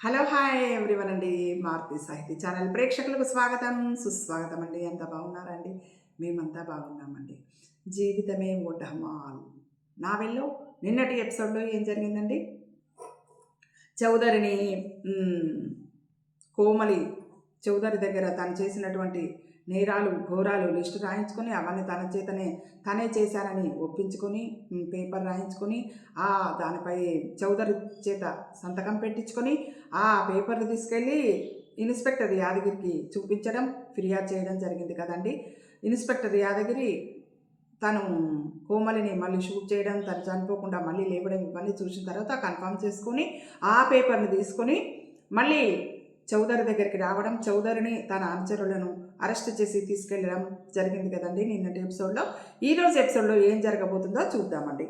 Hello hi everyone అండి. మారుతి సాహితీ channel ప్రేక్షకులకు స్వాగతం సుస్వాగతం అండి. అంతా బాగున్నారండి? మేమంతా బాగున్నామండి. జీవితమే ఓ ఢమాల్ నావెల్లో నిన్నటి ఎపిసోడ్లో ఏం జరిగిందండి? చౌదరిని కోమలి చౌదరి దగ్గర తను చేసినటువంటి నేరాలు ఘోరాలు లిస్టు రాయించుకొని అవన్నీ తనే చేశానని ఒప్పించుకొని పేపర్ రాయించుకొని దానిపై చౌదరి చేత సంతకం పెట్టించుకొని ఆ పేపర్లు తీసుకెళ్ళి ఇన్స్పెక్టర్ యాదగిరికి చూపించడం, ఫిర్యాదు చేయడం జరిగింది కదండి. ఇన్స్పెక్టర్ యాదగిరి తను కోమలిని మళ్ళీ షూట్ చేయడం, తను చనిపోకుండా మళ్ళీ లేవడం ఇవన్నీ చూసిన తర్వాత కన్ఫర్మ్ చేసుకొని ఆ పేపర్ని తీసుకొని మళ్ళీ చౌదరి దగ్గరికి రావడం, చౌదరిని తన అనుచరులను అరెస్ట్ చేసి తీసుకెళ్ళడం జరిగింది కదండి నిన్నటి ఎపిసోడ్లో. ఈరోజు ఎపిసోడ్లో ఏం జరగబోతుందో చూద్దామండి.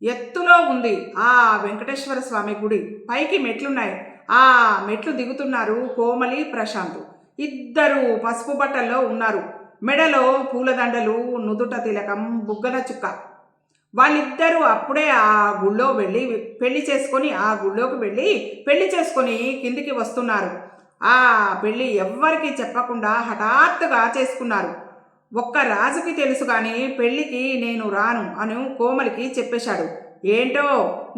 ఎత్తులో ఉంది ఆ వెంకటేశ్వర స్వామి గుడి, పైకి మెట్లున్నాయి. ఆ మెట్లు దిగుతున్నారు కోమలి, ప్రశాంత్. ఇద్దరు పసుపు బట్టల్లో ఉన్నారు. మెడలో పూలదండలు, నుదుట తిలకం, బుగ్గన చుక్క. వాళ్ళిద్దరూ అప్పుడే ఆ గుళ్ళో వెళ్ళి ఆ గుళ్ళోకి వెళ్ళి పెళ్లి చేసుకొని కిందికి వస్తున్నారు. ఆ పెళ్ళి ఎవ్వరికీ చెప్పకుండా హఠాత్తుగా చేసుకున్నారు. ఒక్క రాజుకి తెలుసు కానీ పెళ్ళికి నేను రాను అని కోమలికి చెప్పేశాడు. ఏంటో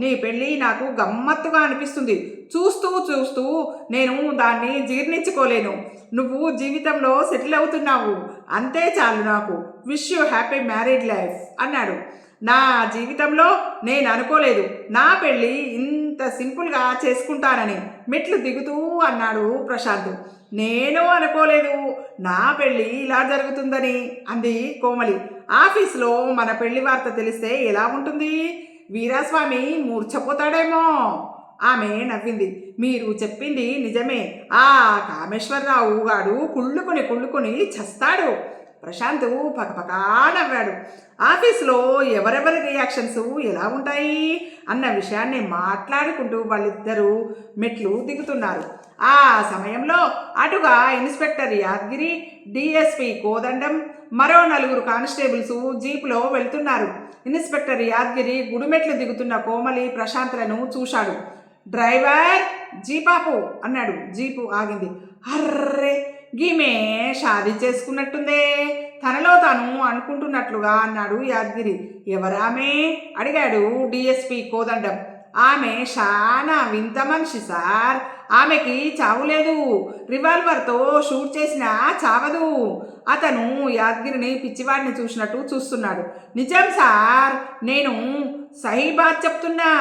నీ పెళ్ళి నాకు గమ్మత్తుగా అనిపిస్తుంది. చూస్తూ చూస్తూ నేను దాన్ని జీర్ణించుకోలేను. నువ్వు జీవితంలో సెటిల్ అవుతున్నావు, అంతే చాలు నాకు. Wish you happy married life అన్నాడు. నా జీవితంలో నేను అనుకోలేదు నా పెళ్ళి ఇంత సింపుల్గా చేసుకుంటానని, మెట్లు దిగుతూ అన్నాడు ప్రశాంత్. నేను అనుకోలేదు నా పెళ్ళి ఇలా జరుగుతుందని అంది కోమలి. ఆఫీస్లో మన పెళ్లి వార్త తెలిస్తే ఎలా ఉంటుంది? వీరాస్వామి మూర్ఛపోతాడేమో. ఆమె నవ్వింది. మీరు చెప్పింది నిజమే, ఆ కామేశ్వరరావు గాడు కుళ్ళుకొని చస్తాడు. ప్రశాంత్ పకపకా నవ్వాడు. ఆఫీస్లో ఎవరెవరి రియాక్షన్స్ ఎలా ఉంటాయి అన్న విషయాన్ని మాట్లాడుకుంటూ వాళ్ళిద్దరూ మెట్లు దిగుతున్నారు. ఆ సమయంలో అటుగా ఇన్స్పెక్టర్ యాదగిరి, డిఎస్పి కోదండం, మరో 4 కానిస్టేబుల్స్ జీపులో వెళ్తున్నారు. ఇన్స్పెక్టర్ యాదగిరి గుడిమెట్లు దిగుతున్న కోమలి, ప్రశాంత్లను చూశాడు. డ్రైవర్ జీపాపు అన్నాడు. జీపు ఆగింది. అర్రే, గీమే షాదీ చేసుకున్నట్టుందే తనలో తాను అనుకుంటున్నట్లుగా అన్నాడు యాదగిరి. ఎవరామె అడిగాడు డిఎస్పి కోదండం. ఆమె చాలా వింత మనిషి సార్. ఆమెకి చావులేదు, రివాల్వర్తో షూట్ చేసినా చావదు. అతను యాదగిరిని పిచ్చివాడిని చూసినట్టు చూస్తున్నాడు. నిజం సార్, నేను సహీబాద్ చెప్తున్నా.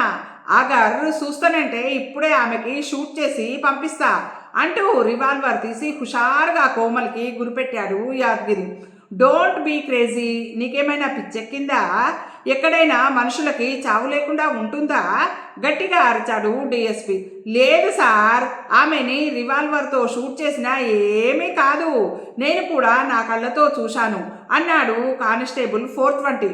అగర్ చూస్తానంటే ఇప్పుడే ఆమెకి షూట్ చేసి పంపిస్తా అంటూ రివాల్వర్ తీసి హుషారుగా కోమలికి గురిపెట్టాడు యాదగిరి. డోంట్ బీ క్రేజీ, నీకేమైనా పిచ్చెక్కిందా? ఎక్కడైనా మనుషులకి చావు లేకుండా ఉంటుందా? గట్టిగా అరిచాడు డిఎస్పి. లేదు సార్, ఆమెని రివాల్వర్తో షూట్ చేసినా ఏమీ కాదు, నేను కూడా నా కళ్ళతో చూశాను అన్నాడు కానిస్టేబుల్ 420.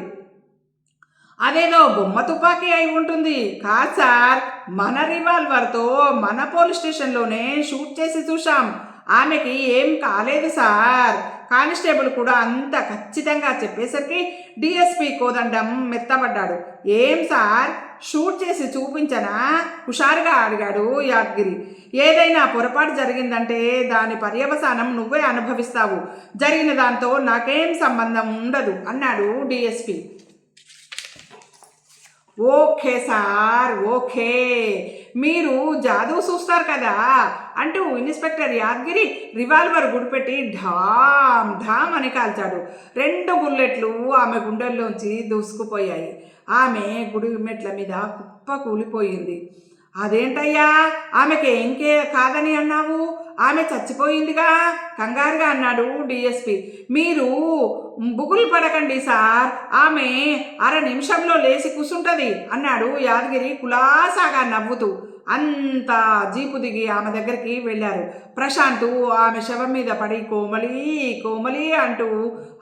అదేదో బొమ్మ తుపాకీ అయి ఉంటుంది. కాదు సార్, మన రివాల్వర్తో మన పోలీస్ స్టేషన్లోనే షూట్ చేసి చూశాం, ఆమెకి ఏం కాలేదు సార్. కానిస్టేబుల్ కూడా అంత ఖచ్చితంగా చెప్పేసరికి డిఎస్పి కోదండం మెత్తబడ్డాడు. ఏం సార్, షూట్ చేసి చూపించనా? హుషారుగా అడిగాడు యాదగిరి. ఏదైనా పొరపాటు జరిగిందంటే దాని పర్యవసానం నువ్వే అనుభవిస్తావు, జరిగిన దాంతో నాకేం సంబంధం ఉండదు అన్నాడు డిఎస్పి. ఓకే సార్, ఓకే, మీరు జాదూ చూస్తారు కదా అంటూ ఇన్స్పెక్టర్ యాదగిరి రివాల్వర్ గుడిపెట్టి ఢామ్ ఢామ్ అని కాల్చాడు. 2 బుల్లెట్లు ఆమె గుండెల్లోంచి దూసుకుపోయాయి. ఆమె గుడి మెట్ల మీద కుప్ప కూలిపోయింది. అదేంటయ్యా, ఆమెకి ఏంకే కాదని అన్నావు? ఆమె చచ్చిపోయిందిగా కంగారుగా అన్నాడు డిఎస్పి. మీరు బుగులు పడకండి సార్, ఆమె 1/2 నిమిషంలో లేచి కూర్చుంటుంది అన్నాడు యాదగిరి కులాసాగా నవ్వుతూ. అంతా జీపు దిగి ఆమె దగ్గరికి వెళ్ళారు. ప్రశాంత్ ఆమె శవం మీద పడి కోమలి కోమలి అంటూ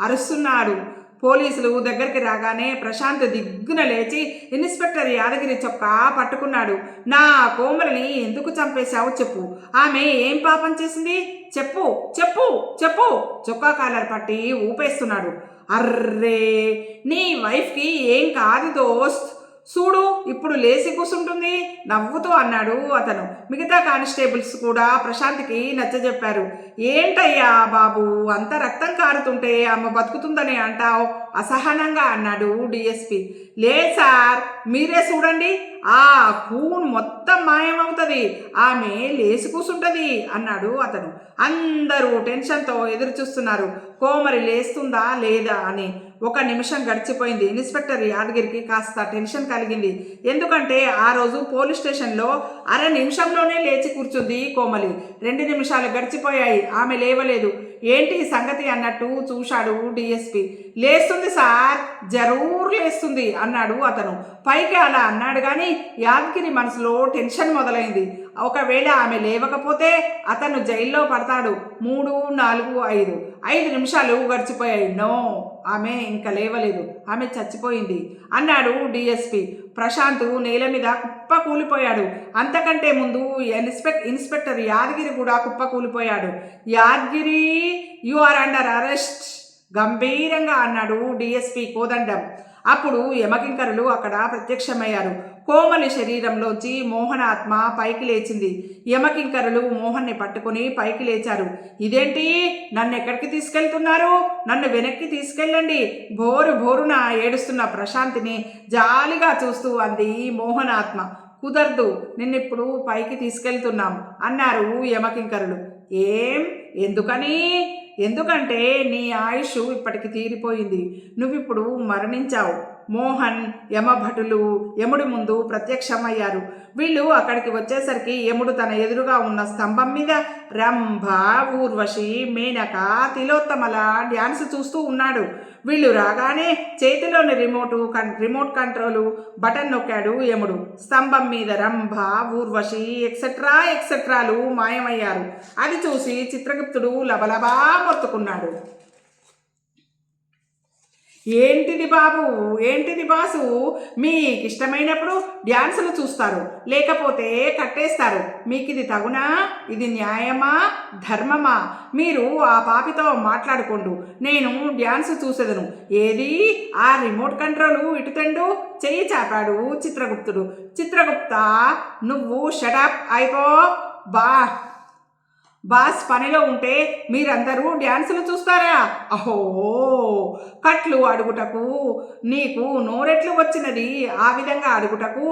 అరుస్తున్నాడు. పోలీసులు దగ్గరికి రాగానే ప్రశాంత్ దిగ్గున లేచి ఇన్స్పెక్టర్ యాదగిరి చొక్కా పట్టుకున్నాడు. నా కోమలిని ఎందుకు చంపేశావు చెప్పు, ఆమె ఏం పాపం చేసింది చెప్పు చెప్పు చెప్పు చొక్కా కాలర్ పట్టి ఊపేస్తున్నాడు. అర్రే, నీ వైఫ్కి ఏం కాదు దోస్త్, చూడు ఇప్పుడు లేచి కూర్చుంటుంది నవ్వుతూ అన్నాడు అతను. మిగతా కానిస్టేబుల్స్ కూడా ప్రశాంత్కి నచ్చజెప్పారు. ఏంటయ్యా బాబు, అంత రక్తం కారుతుంటే అమ్మ బతుకుతుందని అంటావు అసహనంగా అన్నాడు డిఎస్పి. లేదు సార్, మీరే చూడండి, ఆ కూన్ మొత్తం మాయమవుతుంది, ఆమె లేచి కూర్చుంటుంది అన్నాడు అతను. అందరూ టెన్షన్తో ఎదురు చూస్తున్నారు కోమలి లేస్తుందా లేదా అని. 1 నిమిషం గడిచిపోయింది. ఇన్స్పెక్టర్ యాదగిరికి కాస్త టెన్షన్ కలిగింది. ఎందుకంటే ఆ రోజు పోలీస్ స్టేషన్లో 1/2 నిమిషంలోనే లేచి కూర్చుంది కోమలి. 2 నిమిషాలు గడిచిపోయాయి, ఆమె లేవలేదు. ఏంటి సంగతి అన్నట్టు చూశాడు డిఎస్పి. లేస్తుంది సార్, జరూర్ లేస్తుంది అన్నాడు అతను. పైకి అలా అన్నాడు కానీ యాదగిరి మనసులో టెన్షన్ మొదలైంది. ఒకవేళ ఆమె లేవకపోతే అతను జైల్లో పడతాడు. 3, 4, 5 నిమిషాలు గడిచిపోయాయి. నో, ఆమె ఇంకా లేవలేదు, ఆమె చచ్చిపోయింది అన్నాడు డిఎస్పి. ప్రశాంత్ నేల మీద కుప్ప కూలిపోయాడు. అంతకంటే ముందు ఇన్స్పెక్టర్ యాదగిరి కూడా కుప్ప కూలిపోయాడు. Yadagiri, you are under arrest గంభీరంగా అన్నాడు డిఎస్పి కోదండం. అప్పుడు యమకింకరులు అక్కడ ప్రత్యక్షమయ్యారు. కోమలి శరీరంలోంచి మోహన ఆత్మ పైకి లేచింది. యమకింకరులు మోహన్ని పట్టుకుని పైకి లేచారు. ఇదేంటి, నన్ను ఎక్కడికి తీసుకెళ్తున్నారు? నన్ను వెనక్కి తీసుకెళ్ళండి, భోరున ఏడుస్తున్న ప్రశాంతిని జాలిగా చూస్తూ అంది మోహన ఆత్మ. కుదరదు, నిన్నిప్పుడు పైకి తీసుకెళ్తున్నాం అన్నారు యమకింకరులు. ఎందుకని? ఎందుకంటే నీ ఆయుష్ ఇప్పటికి తీరిపోయింది, నువ్విప్పుడు మరణించావు. మోహన్, యమభటులు యముడి ముందు ప్రత్యక్షమయ్యారు. వీళ్ళు అక్కడికి వచ్చేసరికి యముడు తన ఎదురుగా ఉన్న స్తంభం మీద రంభ, ఊర్వశి, మేనక, తిలోత్తమల డ్యాన్స్ చూస్తూ ఉన్నాడు. వీళ్ళు రాగానే చేతిలోని రిమోట్ కంట్రోలు బటన్ నొక్కాడు యముడు. స్తంభం మీద రంభ, ఊర్వశి ఎక్సెట్రాలు మాయమయ్యారు. అది చూసి చిత్రగుప్తుడు లబలబా మొత్తుకున్నాడు. ఏంటిది బాబు, ఏంటిది బాసు, మీకు ఇష్టమైనప్పుడు డ్యాన్సులు చూస్తారు, లేకపోతే కట్టేస్తారు. మీకు ఇది తగునా? ఇది న్యాయమా, ధర్మమా? మీరు ఆ పాపితో మాట్లాడుకోండు, నేను డ్యాన్స్ చూసేదను. ఏది ఆ రిమోట్ కంట్రోలు ఇటుతండు చెయ్యి చాపాడు చిత్రగుప్తుడు. చిత్రగుప్త, నువ్వు షటప్ అయిపో బాస్, పనిలో ఉంటే మీరందరూ డ్యాన్సులు చూస్తారా? అహో, కట్లు అడుగుటకు నీకు నోరెట్లు వచ్చినది, ఆ విధంగా అడుగుటకు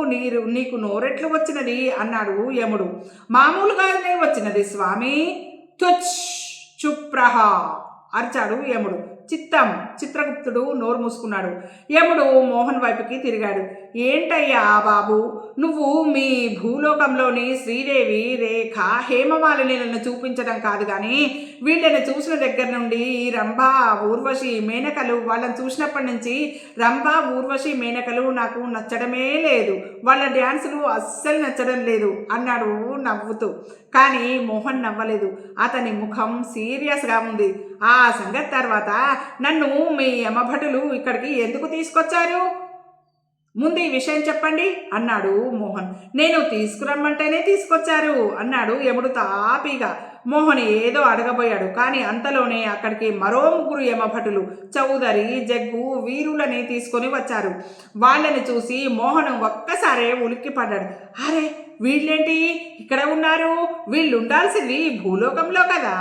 నీకు నోరెట్లు వచ్చినది అన్నాడు యముడు. మామూలుగానే వచ్చినది స్వామి. తుచ్ చుప్రహ అరిచాడు యముడు. చిత్రగుప్తుడు నోరు మూసుకున్నాడు. యముడు మోహన్ వైపుకి తిరిగాడు. ఏంటయ్యా బాబు, నువ్వు మీ భూలోకంలోని శ్రీదేవి, రేఖ, హేమమాలిని చూపించడం కాదు కానీ వీళ్ళని చూసిన దగ్గర నుండి రంభ, ఊర్వశి, మేనకలు, వాళ్ళని చూసినప్పటి నుంచి రంభ, ఊర్వశి, మేనకలు నాకు నచ్చడమే లేదు. వాళ్ళ డ్యాన్సులు అస్సలు నచ్చడం లేదు అన్నాడు నవ్వుతూ. కానీ మోహన్ నవ్వలేదు. అతని ముఖం సీరియస్గా ఉంది. ఆ సంగతి తర్వాత నన్ను మీ యమభటులు ఇక్కడికి ఎందుకు తీసుకొచ్చారు? ముందు ఈ విషయం చెప్పండి అన్నాడు మోహన్. నేను తీసుకురమ్మంటేనే తీసుకొచ్చారు అన్నాడు యముడు తాపీగా. మోహన్ ఏదో అడగబోయాడు కానీ అంతలోనే అక్కడికి మరో 3 యమభటులు చౌదరి, జగ్గు, వీరులని తీసుకొని వచ్చారు. వాళ్ళని చూసి మోహన్ ఒక్కసారే ఉలిక్కిపడ్డాడు. అరే, వీళ్ళేంటి ఇక్కడ ఉన్నారు? వీళ్ళు ఉండాల్సింది భూలోకంలో కదా?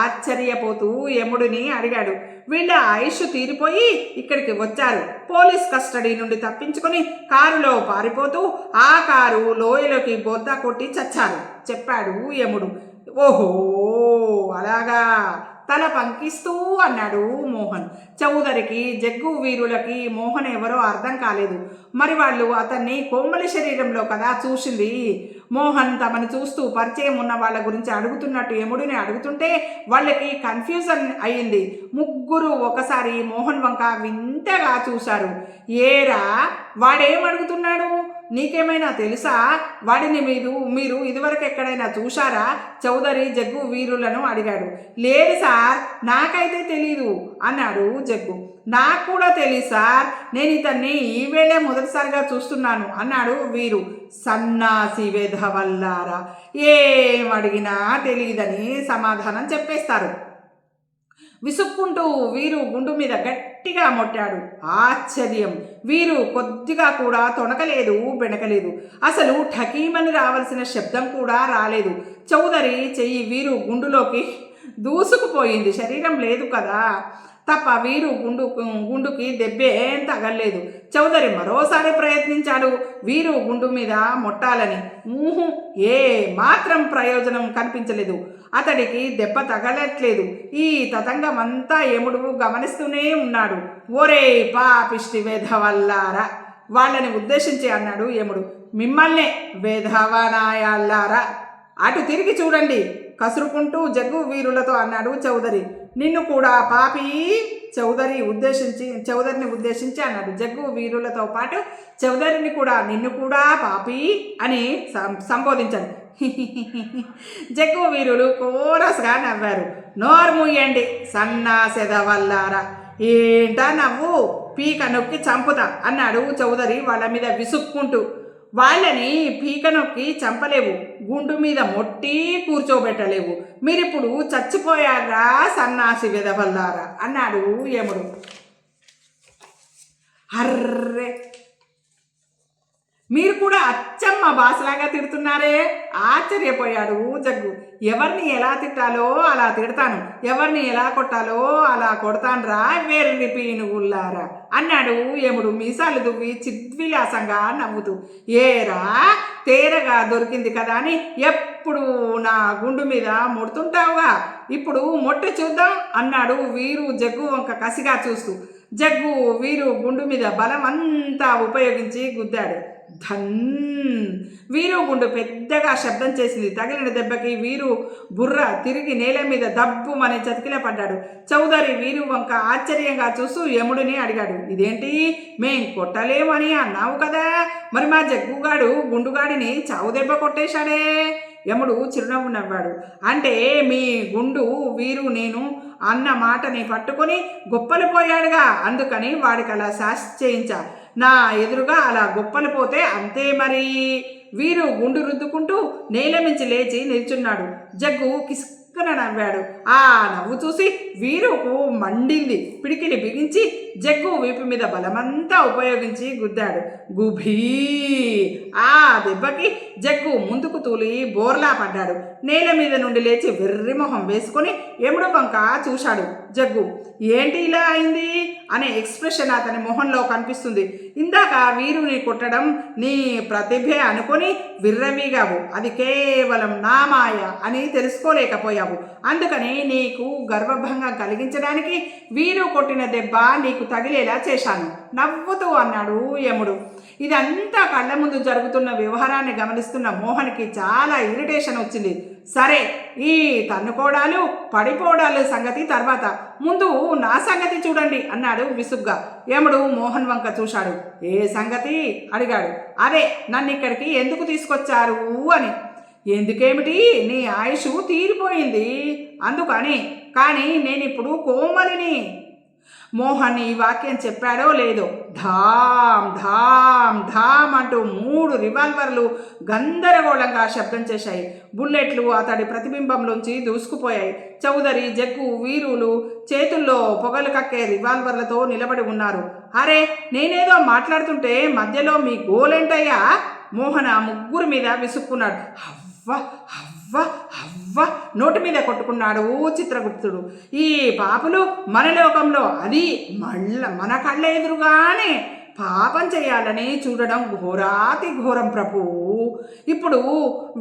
ఆశ్చర్యపోతూ యముడిని అడిగాడు. వీళ్ళ ఆయుష్ తీరిపోయి ఇక్కడికి వచ్చారు. పోలీస్ కస్టడీ నుండి తప్పించుకొని కారులో పారిపోతూ ఆ కారు లోయలోకి బోర్దా కొట్టి చచ్చారు చెప్పాడు యముడు. ఓహో, అలాగా, తల పంకిస్తూ అన్నాడు మోహన్. చౌదరికి, జగ్గు, వీరులకి మోహన్ ఎవరో అర్థం కాలేదు. మరి వాళ్ళు అతన్ని కోమలి శరీరంలో కదా చూసింది. మోహన్ తమను చూస్తూ పరిచయం ఉన్న వాళ్ళ గురించి అడుగుతున్నట్టు యముడిని అడుగుతుంటే వాళ్ళకి కన్ఫ్యూజన్ అయ్యింది. 3 ఒకసారి మోహన్ వంక వింతగా చూశారు. ఏరా, వాడేమడుగుతున్నాడు? నీకేమైనా తెలుసా? వాడిని మీరు ఇదివరకు ఎక్కడైనా చూశారా? చౌదరి, జగ్గు, వీరులను అడిగాడు. లేదు సార్, నాకైతే తెలీదు అన్నాడు జగ్గు. నాకు కూడా తెలియదు సార్, నేను ఇతన్ని ఈవేళే మొదటిసారిగా చూస్తున్నాను అన్నాడు వీరు. సన్నాసి వెధవల్లారా, ఏం అడిగినా తెలియదని సమాధానం చెప్పేస్తారు. విసుక్కుంటూ వీరు గుండు మీద గట్టిగా మొట్టాడు. ఆశ్చర్యం! వీరు కొద్దిగా కూడా తొణకలేదు, బెణకలేదు. అసలు ఠకీమని రావాల్సిన శబ్దం కూడా రాలేదు. చౌదరి చెయ్యి వీరు గుండులోకి దూసుకుపోయింది. శరీరం లేదు కదా తప్ప వీరు గుండుకి దెబ్బేం తగలేదు. చౌదరి మరోసారి ప్రయత్నించాడు వీరు గుండు మీద మొట్టాలని. ఏ మాత్రం ప్రయోజనం కనిపించలేదు. అతడికి దెబ్బ తగలట్లేదు. ఈ తతంగం అంతా యముడు గమనిస్తూనే ఉన్నాడు. ఓరే పాపిష్టి వేధవల్లారా, వాళ్ళని ఉద్దేశించి అన్నాడు యముడు. మిమ్మల్నే వేధవనాయాల్లారా, అటు తిరిగి చూడండి కసురుకుంటూ జగ్గు వీరులతో అన్నాడు చౌదరి. నిన్ను కూడా పాపి, చౌదరిని ఉద్దేశించి అన్నాడు. జగ్గు వీరులతో పాటు చౌదరిని కూడా నిన్ను కూడా పాపి అని సంబోధించాడు. జగ్గు వీరులు కోరస్గా నవ్వారు. నోర్ముయ్యండి సన్నాసెదవల్లారా, ఏంటా నవ్వు, పీక నొక్కి చంపుతా అన్నాడు చౌదరి వాళ్ళ మీద విసుక్కుంటూ. వాళ్ళని పీక నొక్కి చంపలేవు, గుండు మీద మొట్టి కూర్చోబెట్టలేవు. మీరిప్పుడు చచ్చిపోయారా సన్నాసి వెదవల్లారా అన్నాడు యముడు. అర్రే, మీరు కూడా అచ్చమ్మ బాసలాగా తిడుతున్నారే, ఆశ్చర్యపోయాడు జగ్గు. ఎవరిని ఎలా తిట్టాలో అలా తిడతాను, ఎవరిని ఎలా కొట్టాలో అలా కొడతానురా వెర్రి పీనుగుల్లారా అన్నాడు యముడు మీసాలు దువ్వి చిద్విలాసంగా నవ్వుతూ. ఏరా తేరగా దొరికింది కదా అని ఎప్పుడు నా గుండు మీద ముడుతుంటావుగా, ఇప్పుడు మొట్టి చూద్దాం అన్నాడు వీరు జగ్గు వంక కసిగా చూస్తూ. జగ్గు వీరు గుండు మీద బలం అంతా ఉపయోగించి గుద్దాడు. ధన్! వీరు గుండు పెద్దగా శబ్దం చేసింది. తగిలిన దెబ్బకి వీరు బుర్ర తిరిగి నేల మీద దబ్బుమని చతికిల పడ్డాడు. చౌదరి వీరు వంక ఆశ్చర్యంగా చూస్తూ యముడిని అడిగాడు. ఇదేంటి, మేం కొట్టలేమని అన్నావు కదా, మరి మా జగ్గుగాడు గుండుగాడిని చావు దెబ్బ కొట్టేశాడే. యముడు చిరునవ్వు నవ్వాడు. అంటే మీ గుండు వీరు నేను అన్న మాటని పట్టుకొని గొప్పలు పోయాడుగా, అందుకని వాడికి అలా శాస్తి చేయించా. నా ఎదురుగా అలా గొప్పలు పోతే అంతే మరి. వీరు గుండు రుద్దుకుంటూ నేల మించి లేచి నిల్చున్నాడు. జగ్గు కిస్కన నవ్వాడు. ఆ నవ్వు చూసి వీరుకు మండింది. పిడికిలి బిగించి జగ్గు వీపు మీద బలమంతా ఉపయోగించి గుద్దాడు. గుభీ! ఆ దెబ్బకి జగ్గు ముందుకు తూలి బోర్లా పడ్డాడు. నేల మీద నుండి లేచి వెర్రిమొహం వేసుకొని యముడు వంక చూశాడు. జగ్గు ఏంటి ఇలా అయింది అనే ఎక్స్ప్రెషన్ అతని మొహంలో కనిపిస్తుంది. ఇందాక వీరుని కొట్టడం నీ ప్రతిభే అనుకొని విర్రవీగావు, అది కేవలం నా మాయ అని తెలుసుకోలేకపోయావు. అందుకని నీకు గర్వభంగం కలిగించడానికి వీరు కొట్టిన దెబ్బ నీకు తగిలేలా చేశాను నవ్వుతూ అన్నాడు యముడు. ఇదంతా కళ్ళ ముందు జరుగుతున్న వ్యవహారాన్ని గమనిస్తున్న మోహన్కి చాలా ఇరిటేషన్ వచ్చింది. సరే, ఈ తన్నుకోవడాలు పడిపోవడాలు సంగతి తర్వాత, ముందు నా సంగతి చూడండి అన్నాడు విసుగ్గా. యముడు మోహన్ వంక చూశాడు. ఏ సంగతి అడిగాడు. అదే నన్ను ఇక్కడికి ఎందుకు తీసుకొచ్చారు అని. ఎందుకేమిటి, నీ ఆయుష్ తీరిపోయింది అందుకని. కానీ నేనిప్పుడు కోమలిని. మోహన్ ఈ వాక్యం చెప్పాడో లేదో ధామ్ ధామ్ ధామ్ అంటూ 3 రివాల్వర్లు గందరగోళంగా శబ్దం చేశాయి. బుల్లెట్లు అతడి ప్రతిబింబంలోంచి దూసుకుపోయాయి. చౌదరి, జగ్గు వీరులు చేతుల్లో పొగలు కక్కే రివాల్వర్లతో నిలబడి ఉన్నారు. అరే, నేనేదో మాట్లాడుతుంటే మధ్యలో మీ గోలేంటయ్యా? మోహన్ ఆ ముగ్గురు మీద విసుక్కున్నాడు. అవ్వ అవ్వ అవ్వ నోటి మీద కొట్టుకున్నాడు చిత్రగుప్తుడు. ఈ పాపులు మన లోకంలో, అది మన కళ్ళ ఎదురుగానే పాపం చేయాలని చూడడం ఘోరాతి ఘోరం ప్రభు. ఇప్పుడు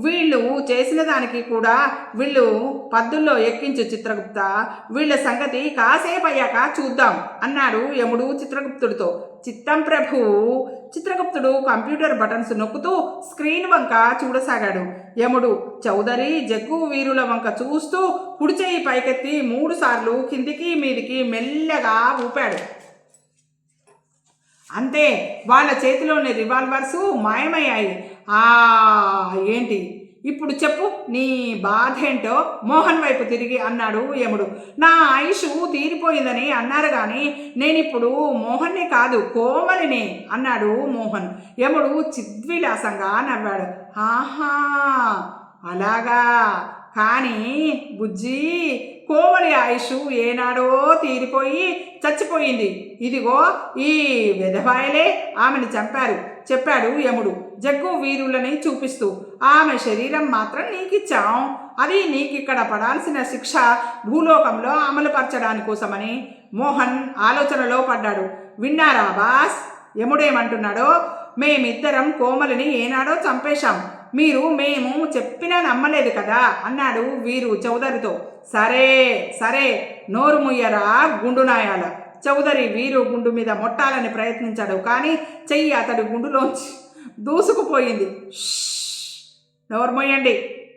వీళ్ళు చేసిన దానికి కూడా వీళ్ళు పద్దుల్లో ఎక్కించు చిత్రగుప్త. వీళ్ళ సంగతి కాసేపు అయ్యాక చూద్దాం అన్నాడు యముడు చిత్రగుప్తుడితో. చిత్తం ప్రభు. చిత్రగుప్తుడు కంప్యూటర్ బటన్స్ నొక్కుతూ స్క్రీన్ వంక చూడసాగాడు. యముడు చౌదరి, జగ్గు వీరుల వంక చూస్తూ కుడి చేయి పైకెత్తి 3 సార్లు కిందికి మీదికి మెల్లగా ఊపాడు. అంతే, వాళ్ళ చేతిలోని రివాల్వర్స్ మాయమయ్యాయి. ఏంటి ఇప్పుడు చెప్పు, నీ బాధ ఏంటో మోహన్ వైపు తిరిగి అన్నాడు యముడు. నా ఆయుష్ తీరిపోయిందని అన్నారు కానీ నేనిప్పుడు మోహన్ని కాదు కోమలిని అన్నాడు మోహన్. యముడు చిద్విలాసంగా నవ్వాడు. ఆహా అలాగా, కానీ బుజ్జి కోమలి ఆయుష్ ఏనాడో తీరిపోయి చచ్చిపోయింది. ఇదిగో ఈ వెధవాయలే ఆమెను చంపారు చెప్పాడు యముడు జగ్గు వీరులని చూపిస్తూ. ఆమె శరీరం మాత్రం నీకిచ్చాం. అది నీకిక్కడ పడాల్సిన శిక్ష భూలోకంలో అమలుపరచడాని కోసమని మోహన్ ఆలోచనలో పడ్డాడు. విన్నారా బాస్ యముడేమంటున్నాడో? మేమిద్దరం కోమలిని ఏనాడో చంపేశాం. మేము చెప్పినా నమ్మలేదు కదా అన్నాడు వీరు చౌదరితో. సరే సరే నోరు ముయ్యరా గుండునాయాల. చౌదరి వీరు గుండు మీద మొట్టాలని ప్రయత్నించాడు. కానీ చెయ్యి అతడి గుండులోంచి దూసుకుపోయింది. నోరు మొయ్యండి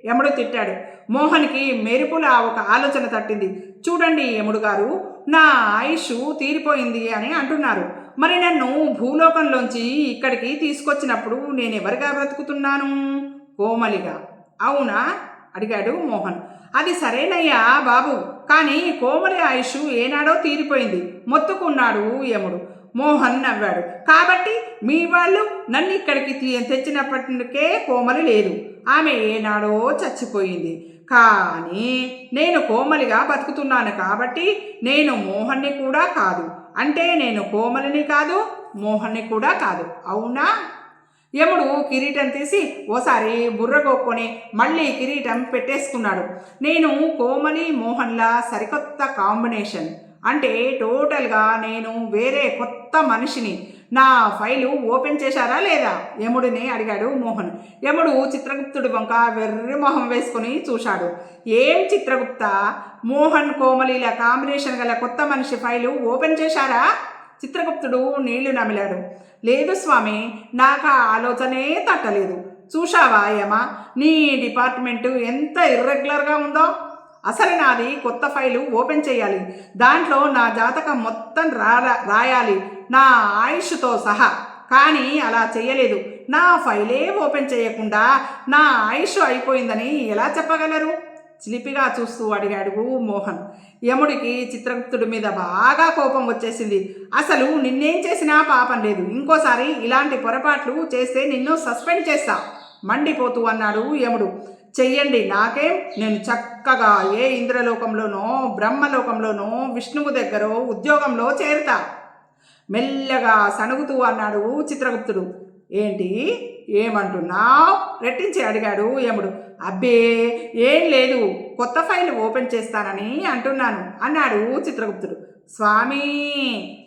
యముడు తిట్టాడు. మోహన్కి మెరుపులా ఒక ఆలోచన తట్టింది. చూడండి యముడు గారు, నా ఆయుష్ తీరిపోయింది అని అంటున్నారు. మరి నన్ను భూలోకంలోంచి ఇక్కడికి తీసుకొచ్చినప్పుడు నేనెవరిగా బ్రతుకుతున్నాను? కోమలిగా, అవునా అడిగాడు మోహన్. అది సరేనయ్యా బాబు, కానీ కోమలి ఆయుష్ ఏనాడో తీరిపోయింది మొత్తుకున్నాడు యముడు. మోహన్ నవ్వాడు. కాబట్టి మీ వాళ్ళు నన్ను ఇక్కడికి తెచ్చినప్పటికే కోమలి లేదు. ఆమె ఏనాడో చచ్చిపోయింది. కానీ నేను కోమలిగా బతుకుతున్నాను కాబట్టి నేను మోహన్ని కూడా కాదు. అంటే నేను కోమలిని కాదు, మోహన్ని కూడా కాదు, అవునా? యముడు కిరీటం తీసి ఓసారి బుర్రగొక్కొని మళ్ళీ కిరీటం పెట్టేసుకున్నాడు. నేను కోమలి మోహన్లా సరికొత్త కాంబినేషన్. అంటే టోటల్గా నేను వేరే కొత్త మనిషిని. నా ఫైలు ఓపెన్ చేశారా లేదా యముడిని అడిగాడు మోహన్. యముడు చిత్రగుప్తుడి వంక వెర్రి మొహం వేసుకుని చూశాడు. ఏం చిత్రగుప్త, మోహన్ కోమలిల కాంబినేషన్ గల కొత్త మనిషి ఫైలు ఓపెన్ చేశారా? చిత్రగుప్తుడు నీళ్లు నమిలాడు. లేదు స్వామి, నాకు ఆ ఆలోచనే తట్టలేదు. చూశావా యమ, నీ డిపార్ట్మెంటు ఎంత ఇర్రెగ్యులర్గా ఉందో. అసలు నాది కొత్త ఫైలు ఓపెన్ చేయాలి. దాంట్లో నా జాతకం మొత్తం రాయాలి, నా ఆయుష్తో సహా. కానీ అలా చేయలేదు. నా ఫైలే ఓపెన్ చేయకుండా నా ఆయుష్ అయిపోయిందని ఎలా చెప్పగలరు? చిలిపిగా చూస్తూ అడిగాడు మోహన్. యముడికి చిత్రగుప్తుడి మీద బాగా కోపం వచ్చేసింది. అసలు నిన్నేం చేసినా పాపం లేదు. ఇంకోసారి ఇలాంటి పొరపాట్లు చేస్తే నిన్ను సస్పెండ్ చేస్తా మండిపోతూ అన్నాడు యముడు. చెయ్యండి, నాకేం, నేను చక్కగా ఏ ఇంద్రలోకంలోనో బ్రహ్మలోకంలోనో విష్ణువు దగ్గర ఉద్యోగంలో చేరుతా మెల్లగా సణుగుతూ అన్నాడు చిత్రగుప్తుడు. ఏంటి, ఏమంటున్నావు రెట్టించి అడిగాడు యముడు. అబ్బే ఏం లేదు, కొత్త ఫైల్ ఓపెన్ చేస్తానని అంటున్నాను అన్నాడు చిత్రగుప్తుడు. స్వామి,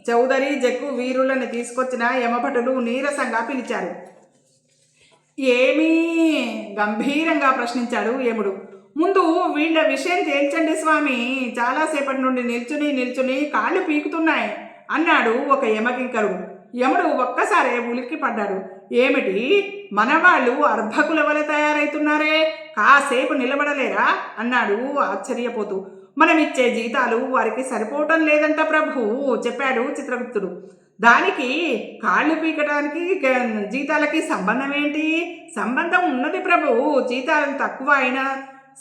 చౌదరి జగ్గు వీరులను తీసుకొచ్చిన యమభటులు నీరసంగా పిలిచారు. ఏమీ గంభీరంగా ప్రశ్నించాడు యముడు. ముందు వీళ్ళ విషయం తేల్చండి స్వామి, చాలాసేపటి నుండి నిల్చుని కాళ్ళు పీకుతున్నాయి అన్నాడు ఒక యమకింకరుడు. యముడు ఒక్కసారే ఉలిక్కి పడ్డాడు. ఏమిటి, మనవాళ్ళు అర్భకుల వలె తయారైతున్నారే, కాసేపు నిలబడలేరా అన్నాడు ఆశ్చర్యపోతూ. మనమిచ్చే జీతాలు వారికి సరిపోవటం లేదంట ప్రభు చెప్పాడు చిత్రగుప్తుడు. దానికి కాళ్ళు పీకడానికి జీతాలకి సంబంధం ఏంటి? సంబంధం ఉన్నది ప్రభు. జీతాలు తక్కువ అయినా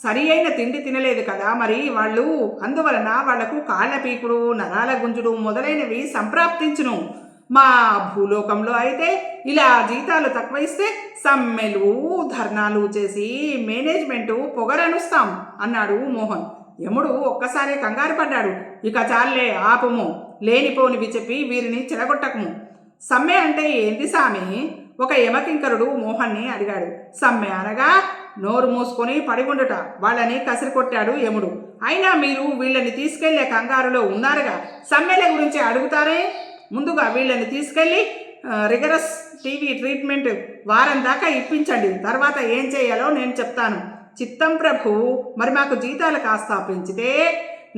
సరి అయిన తిండి తినలేదు కదా మరి వాళ్ళు. అందువలన వాళ్లకు కాళ్ళ పీకుడు, నరాల గుంజుడు మొదలైనవి సంప్రాప్తించును. మా భూలోకంలో అయితే ఇలా జీతాలు తక్కువ ఇస్తే సమ్మెలు ధర్నాలు చేసి మేనేజ్మెంటు పొగరనుస్తాం అన్నాడు మోహన్. యముడు ఒక్కసారి కంగారు పడ్డాడు. ఇక చాలే ఆపము, లేనిపోనివి చెప్పి వీరిని చెడగొట్టకము. సమ్మె అంటే ఏంటి సామి? ఒక యమకింకరుడు మోహన్ని అడిగాడు. సమ్మె అనగా నోరు మూసుకొని పడి ఉండుట, వాళ్ళని కసిరికొట్టాడు యముడు. అయినా మీరు వీళ్ళని తీసుకెళ్లే కంగారులో ఉన్నారుగా, సమ్మెల గురించి అడుగుతారే? ముందుగా వీళ్ళని తీసుకెళ్ళి రిగరస్ టీవీ ట్రీట్మెంట్ వారం దాకా ఇప్పించండి, తర్వాత ఏం చేయాలో నేను చెప్తాను. చిత్తం ప్రభు, మరి మాకు జీతాలు కాస్త పెంచితే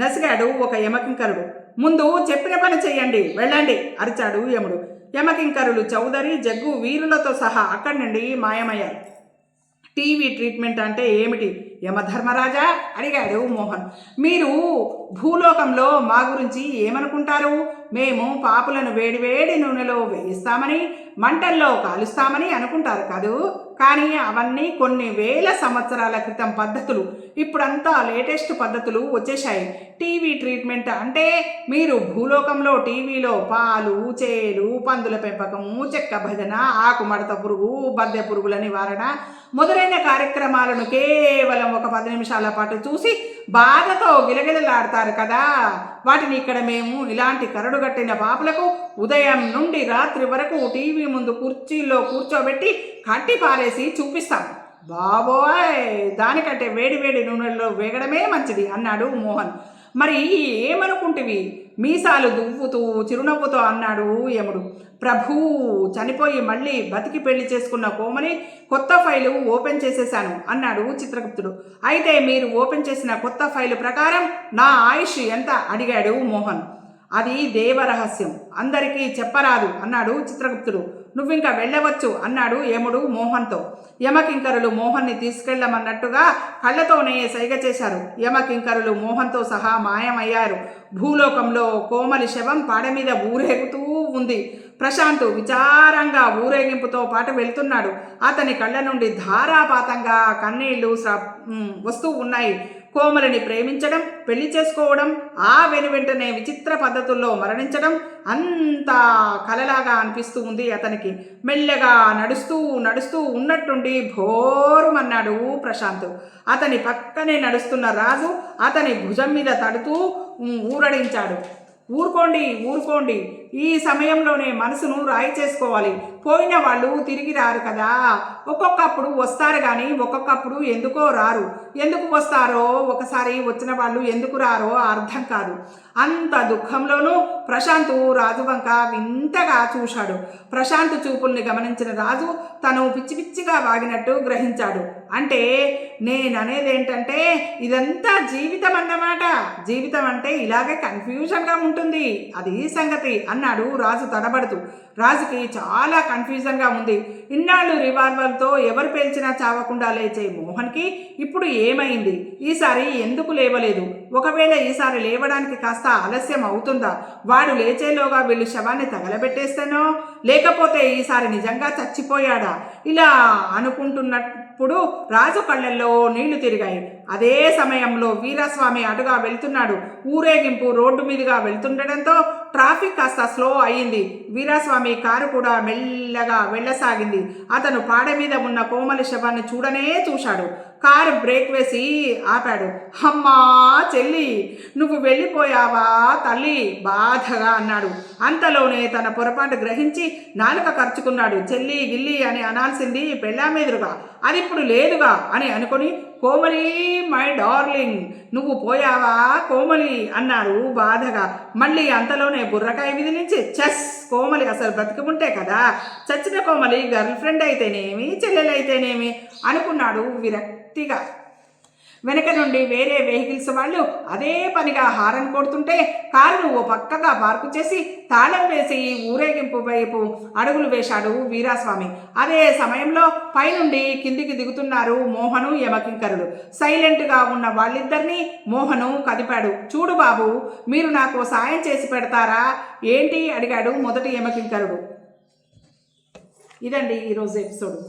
నసిగాడు ఒక యమకింకరుడు. ముందు చెప్పిన పని చెయ్యండి, వెళ్ళండి అరిచాడు యముడు. యమకింకరులు చౌదరి జగ్గు వీరులతో సహా అక్కడి నుండి మాయమయ్యారు. టీవీ ట్రీట్మెంట్ అంటే ఏమిటి యమధర్మరాజా అడిగాడు మోహన్. మీరు భూలోకంలో మా గురించి ఏమనుకుంటారు? మేము పాపులను వేడివేడి నూనెలో వేయిస్తామని, మంటల్లో కాలుస్తామని అనుకుంటారు కాదు. కానీ అవన్నీ కొన్ని వేల సంవత్సరాల క్రితం పద్ధతులు. ఇప్పుడంతా లేటెస్ట్ పద్ధతులు వచ్చేశాయి. టీవీ ట్రీట్మెంట్ అంటే మీరు భూలోకంలో టీవీలో పాలు, చేలు, పందుల పెంపకము, చెక్క భజన, ఆకుమడత పురుగు, బద్దె పురుగుల నివారణ మొదలైన కార్యక్రమాలను కేవలం ఒక 10 నిమిషాల పాటు చూసి బాధతో గిలగిలలాడతారు కదా. వాటిని ఇక్కడ మేము ఇలాంటి కరడుగట్టిన పాపలకు ఉదయం నుండి రాత్రి వరకు టీవీ ముందు కుర్చీల్లో కూర్చోబెట్టి కట్టి పారేసి చూపిస్తాం. బాబోయ్, దానికంటే వేడి వేడి నూనెల్లో వేగడమే మంచిది అన్నాడు మోహన్. మరి ఏమనుకుంటివి? మీసాలు దువ్వుతూ చిరునవ్వుతో అన్నాడు యముడు. ప్రభూ, చనిపోయి మళ్ళీ బతికి పెళ్లి చేసుకున్న కోమలి కొత్త ఫైలు ఓపెన్ చేసేశాను అన్నాడు చిత్రగుప్తుడు. అయితే మీరు ఓపెన్ చేసిన కొత్త ఫైలు ప్రకారం నా ఆయుష్ ఎంత అడిగాడు మోహన్. అది దేవరహస్యం, అందరికీ చెప్పరాదు అన్నాడు చిత్రగుప్తుడు. నువ్వింక వెళ్ళవచ్చు అన్నాడు యముడు మోహన్తో. యమకింకరులు మోహన్ని తీసుకెళ్లమన్నట్టుగా కళ్ళతోనే సైగ చేశారు. యమకింకరులు మోహన్తో సహా మాయమయ్యారు. భూలోకంలో కోమలి శవం పాడ మీద ఊరేగుతూ ఉంది. ప్రశాంత్ విచారంగా ఊరేగింపుతో పాటు వెళ్తున్నాడు. అతని కళ్ళ నుండి ధారాపాతంగా కన్నీళ్లు వస్తూ ఉన్నాయి. కోమలిని ప్రేమించడం, పెళ్లి చేసుకోవడం, ఆ వెనువెంటనే విచిత్ర పద్ధతుల్లో మరణించడం అంతా కలలాగా అనిపిస్తూ ఉంది అతనికి. మెల్లగా నడుస్తూ నడుస్తూ ఉన్నట్టుండి భోరుమన్నాడు ప్రశాంత్. అతని పక్కనే నడుస్తున్న రాజు అతని భుజం మీద తడుతూ ఊరడించాడు. ఊరుకోండి, ఊరుకోండి, ఈ సమయంలోనే మనసును రాయి చేసుకోవాలి. పోయిన వాళ్ళు తిరిగి రారు కదా. ఒక్కొక్కప్పుడు వస్తారు కానీ ఒక్కొక్కప్పుడు ఎందుకో రారు. ఎందుకు వస్తారో, ఒకసారి వచ్చిన వాళ్ళు ఎందుకు రారో అర్థం కాదు. అంత దుఃఖంలోనూ ప్రశాంత్ రాజు వంక వింతగా చూశాడు. ప్రశాంత్ చూపుల్ని గమనించిన రాజు తను పిచ్చి పిచ్చిగా వాగినట్టు గ్రహించాడు. అంటే నేననేదేంటంటే ఇదంతా జీవితం అన్నమాట. జీవితం అంటే ఇలాగే కన్ఫ్యూజన్గా ఉంటుంది, అది సంగతి అన్నాడు రాజు తడబడుతూ. రాజుకి చాలా కన్ఫ్యూజన్గా ఉంది. ఇన్నాళ్ళు రివాల్వర్తో ఎవరు పేల్చినా చావకుండా లేచే మోహన్కి ఇప్పుడు ఏమైంది? ఈసారి ఎందుకు లేవలేదు? ఒకవేళ ఈసారి లేవడానికి కాస్త ఆలస్యం అవుతుందా? వాడు లేచేలోగా వీళ్ళు శవాన్ని తగలబెట్టేస్తేనో, లేకపోతే ఈసారి నిజంగా చచ్చిపోయాడా? ఇలా అనుకుంటున్నప్పుడు రాజు కళ్ళల్లో నీళ్లు తిరిగాయి. అదే సమయంలో వీరాస్వామి అటుగా వెళ్తున్నాడు. ఊరేగింపు రోడ్డు మీదుగా వెళ్తుండటంతో ట్రాఫిక్ కాస్త స్లో అయ్యింది. వీరాస్వామి కారు కూడా మెల్లగా వెళ్ళసాగింది. అతను పాడ మీద ఉన్న కోమలి శవాన్ని చూడనే చూశాడు. కారు బ్రేక్ వేసి ఆపాడు. అమ్మా చెల్లి, నువ్వు వెళ్ళిపోయావా తల్లి, బాధగా అన్నాడు. అంతలోనే తన పొరపాటు గ్రహించి నాలుక ఖర్చుకున్నాడు. చెల్లి గిల్లి అని అనాల్సింది పెళ్ళామెదురుగా, అది ఇప్పుడు లేదుగా అని అనుకొని కోమలి మై డార్లింగ్, నువ్వు పోయావా కోమలి అన్నారు బాధగా. మళ్ళీ అంతలోనే బుర్రకాయ విదిలించి చెస్, కోమలి అసలు బ్రతికుంటే కదా, చచ్చిన కోమలి గర్ల్ ఫ్రెండ్ అయితేనేమి చెల్లెలైతేనేమి అనుకున్నాడు విరక్తిగా. వెనక నుండి వేరే వెహికల్స్ వాళ్ళు అదే పనిగా హారన్ కొడుతుంటే కారును ఓ పక్కగా పార్కు చేసి తాళం వేసి ఊరేగింపు వైపు అడుగులు వేశాడు వీరాస్వామి. అదే సమయంలో పైనుండి కిందికి దిగుతున్నారు మోహను యమకింకరుడు. సైలెంట్గా ఉన్న వాళ్ళిద్దరినీ మోహను కదిపాడు. చూడు బాబు, మీరు నాకు సాయం చేసి పెడతారా ఏంటి అడిగాడు మొదటి యమకింకరుడు. ఇదండి ఈరోజు ఎపిసోడ్.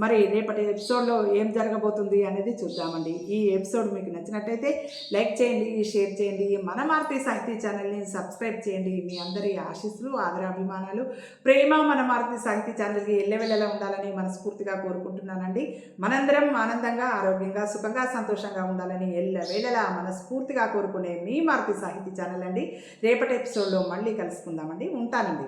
మరి రేపటి ఎపిసోడ్లో ఏం జరగబోతుంది అనేది చూద్దామండి. ఈ ఎపిసోడ్ మీకు నచ్చినట్టయితే లైక్ చేయండి, షేర్ చేయండి, మన మారుతి సాహితీ ఛానల్ని సబ్స్క్రైబ్ చేయండి. మీ అందరి ఆశీస్సులు, ఆదరాభిమానాలు, ప్రేమ మన మారుతి సాహితీ ఛానల్కి ఎల్లవెల్లలా ఉండాలని మనస్ఫూర్తిగా కోరుకుంటున్నానండి. మనందరం ఆనందంగా, ఆరోగ్యంగా, సుఖంగా, సంతోషంగా ఉండాలని ఎల్లవేళలా మనస్ఫూర్తిగా కోరుకునే మీ మారుతి సాహితీ ఛానల్ అండి. రేపటి ఎపిసోడ్లో మళ్ళీ కలుసుకుందామండి. ఉంటానండి.